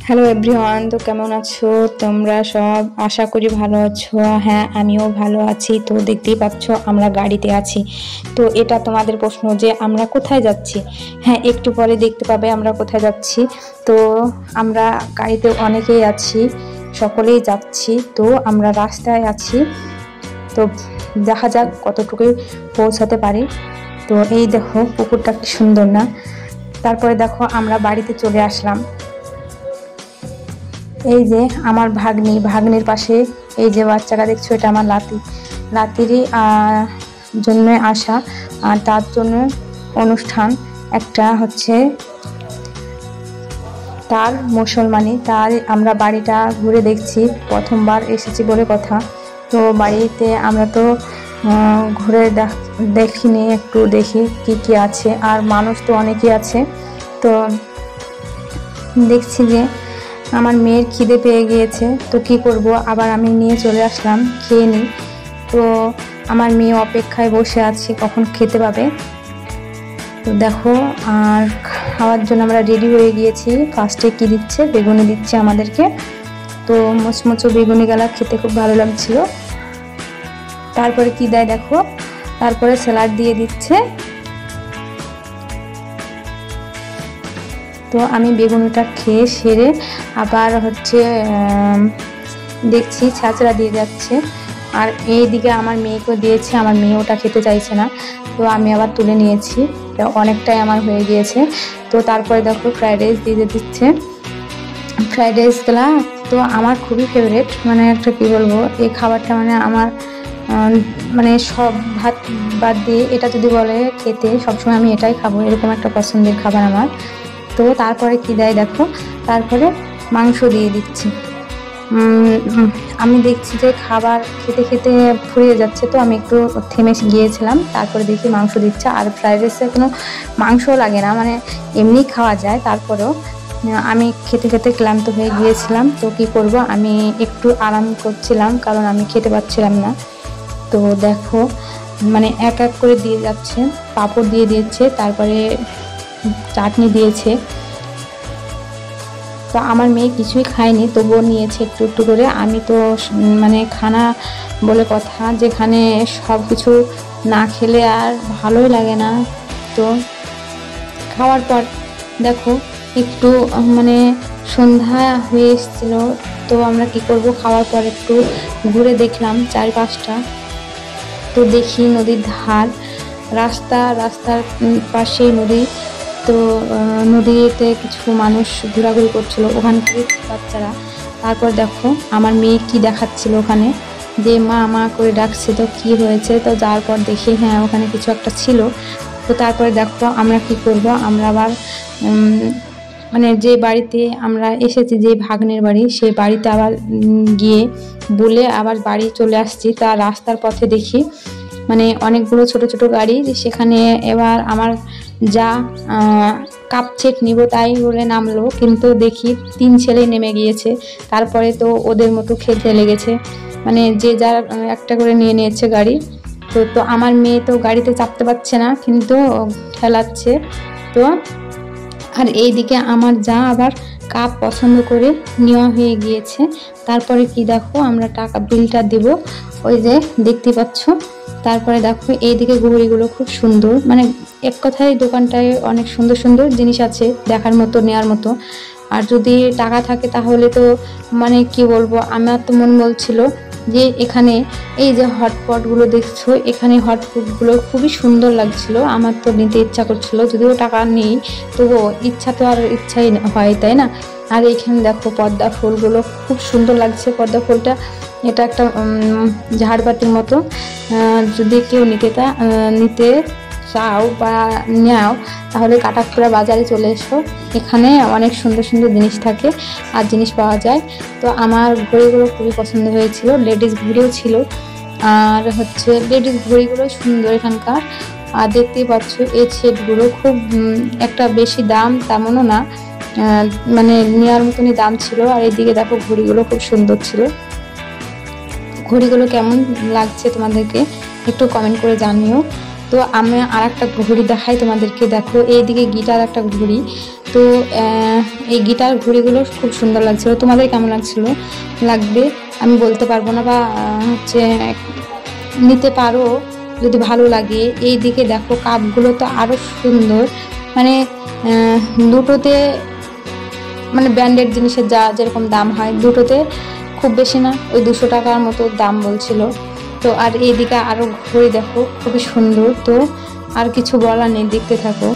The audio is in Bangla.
হ্যালো এভরিওয়ান, তো কেমন আছো তোমরা সব? আশা করি ভালো আছো। হ্যাঁ, আমিও ভালো আছি। তো দেখতেই পাচ্ছ আমরা গাড়িতে আছি। তো এটা তোমাদের প্রশ্ন যে আমরা কোথায় যাচ্ছি। হ্যাঁ, একটু পরে দেখতে পাবে আমরা কোথায় যাচ্ছি। তো আমরা গাড়িতে অনেকেই আছি, সকলেই যাচ্ছি। তো আমরা রাস্তায় আছি। তো দেখা যাক কতটুকু পৌঁছাতে পারি। তো এই দেখো পুকুরটা কি সুন্দর না? তারপরে দেখো আমরা বাড়িতে চলে আসলাম। এই যে আমার ভাগ্নির পাশে এই যে বাচ্চাটা দেখছো, এটা আমার লাতিরই জন্য আসা। আর তার জন্য অনুষ্ঠান একটা হচ্ছে তার মুসলমানি। তার আমরা বাড়িটা ঘুরে দেখছি, প্রথমবার এসেছি বলে কথা। তো বাড়িতে আমরা তো ঘুরে দেখিনি, একটু দেখি কি কি আছে। আর মানুষ তো অনেকই আছে। তো দেখছি যে আমার মেয়ের খিদে পেয়ে গিয়েছে। তো কি করব, আবার আমি নিয়ে চলে আসলাম, খেয়ে নিই। তো আমার মেয়ে অপেক্ষায় বসে আছে কখন খেতে পাবে। তো দেখো, আর খাওয়ার জন্য আমরা রেডি হয়ে গিয়েছি। ফার্স্টে কি দিচ্ছে, বেগুনি দিচ্ছে আমাদেরকে। তো মোচমোচো বেগুনি গালা খেতে খুব ভালো লাগছিল। তারপরে কি দেয় দেখো, তারপরে স্যালাড দিয়ে দিচ্ছে। তো আমি বেগুনিটা খেয়ে সেরে আবার হচ্ছে দেখছি ছাঁচড়া দিয়ে যাচ্ছে। আর এইদিকে আমার মেয়েকেও দিয়েছে, আমার মেয়ে ওটা খেতে চাইছে না। তো আমি আবার তুলে নিয়েছি, অনেকটাই আমার হয়ে গিয়েছে। তো তারপরে দেখো ফ্রাইড রাইস দিয়ে দিচ্ছে। ফ্রাইড রাইসগুলা তো আমার খুবই ফেভারিট, মানে একটা কী বলবো, এই খাবারটা মানে আমার মানে সব ভাত বাদ দিয়ে এটা যদি বলে খেতে, সবসময় আমি এটাই খাবো, এরকম একটা পছন্দের খাবার আমার। তো তারপরে কি দেয় দেখো, তারপরে মাংস দিয়ে দিচ্ছি। আমি দেখছি যে খাবার খেতে খেতে ফুরিয়ে যাচ্ছে, তো আমি একটু থেমে গিয়েছিলাম। তারপরে দেখি মাংস দিচ্ছে। আর ফ্রাইড রাইসে কোনো মাংস লাগে না, মানে এমনি খাওয়া যায়। তারপরেও আমি খেতে খেতে ক্লান্ত হয়ে গিয়েছিলাম। তো কি করব, আমি একটু আরাম করছিলাম, কারণ আমি খেতে পাচ্ছিলাম না। তো দেখো মানে এক এক করে দিয়ে যাচ্ছে, পাঁপড় দিয়ে দিয়েছে, তারপরে চাটনি দিয়েছে। তো আমার মেয়ে কিছুই খায়নি, তবুও নিয়েছে একটু একটু করে। আমি তো মানে খানা বলে কথা, যেখানে সব কিছু না খেলে আর ভালোই লাগে না। তো খাওয়ার পর দেখো একটু মানে সন্ধ্যা হয়ে এসেছিল। তো আমরা কি করব, খাওয়ার পর একটু ঘুরে দেখলাম চারপাশটা। তো দেখি নদীর ধার, রাস্তার পাশেই নদী। তো নদীতে কিছু মানুষ ঘোরাঘুরি করছিল, ওখানকার বাচ্চারা। তারপর দেখো আমার মেয়ে কি দেখাচ্ছিল ওখানে, যে মা মা করে ডাকছে। তো কি হয়েছে, তো যাওয়ার পর দেখি হ্যাঁ ওখানে কিছু একটা ছিল। তো তারপরে দেখো আমরা কি করব, আমরা আবার মানে যে বাড়িতে আমরা এসেছি, যে ভাগ্নের বাড়ি, সেই বাড়িতে আবার গিয়ে বলে আবার বাড়ি চলে আসছি। তার রাস্তার পথে দেখি মানে অনেকগুলো ছোট ছোট গাড়ি। সেখানে এবার আমার যা কাপ চেক নিব তাই বলে নামলো, কিন্তু দেখি 3 ছেলে নেমে গিয়েছে। তারপরে তো ওদের মতো খেলতে লেগেছে, মানে যে যার একটা করে নিয়ে নিয়েছে গাড়ি। তো আমার মেয়ে তো গাড়িতে চাপতে পারছে না, কিন্তু ঠেলাচ্ছে। তো আর এইদিকে আমার যা আবার কাপ পছন্দ করে নেওয়া হয়ে গিয়েছে। তারপরে কি দেখো, আমরা টাকা বিলটা দেব, ওই যে দেখতে পাচ্ছ। তারপরে দেখো এইদিকে ঘড়িগুলো খুব সুন্দর, মানে এক কথায় দোকানটায় অনেক সুন্দর সুন্দর জিনিস আছে দেখার মতো, নেওয়ার মতো। আর যদি টাকা থাকে তাহলে তো মানে কি বলবো, আমার তো মন বলছিল যে এখানে এই যে হটপটগুলো দেখছো, এখানে হটপটগুলো খুবই সুন্দর লাগছিল। আমার তো নিতে ইচ্ছা করছিল, যদিও টাকা নেই, তবুও ইচ্ছা তো আর ইচ্ছাই হয়, তাই না? আর এইখানে দেখো পদ্মা ফুলগুলো খুব সুন্দর লাগছে। পদ্মা ফুলটা এটা একটা ঝাড়বাতির মতো। যদি কেউ নিতে চাও বা নেও, তাহলে কাটাখোড়া বাজারে চলে এসো, এখানে অনেক সুন্দর সুন্দর জিনিস থাকে আর জিনিস পাওয়া যায়। তো আমার ঘড়িগুলো খুবই পছন্দ হয়েছিল, লেডিস ঘড়িও ছিল। আর হচ্ছে লেডিস ঘড়িগুলো সুন্দর এখানকার। আর দেখতেই পাচ্ছ এই সেটগুলো খুব একটা বেশি দাম তেমনও না, মানে নেওয়ার মতনই দাম ছিল। আর এইদিকে দেখো ঘড়িগুলো খুব সুন্দর ছিল। ঘড়িগুলো কেমন লাগছে তোমাদেরকে একটু কমেন্ট করে জানিও। তো আমি আর একটা ঘড়ি দেখাই তোমাদেরকে। দেখো এইদিকে গিটার একটা ঘড়ি। তো এই গিটার ঘড়িগুলো খুব সুন্দর লাগছিল। তোমাদের কেমন লাগবে আমি বলতে পারবো না, বা হচ্ছে নিতে পারো যদি ভালো লাগে। এই দিকে দেখো কাপগুলো তো আরো সুন্দর, মানে দুটোতে মানে ব্র্যান্ডেড জিনিসের যেরকম দাম হয়, দুটোতে খুব বেশি না, ওই 200 টাকার মতো দাম বলছিল। তো আর এইদিকে আরো ঘড়ি দেখো খুবই সুন্দর। তো আর কিছু বলার নেই, দেখতে থাকো।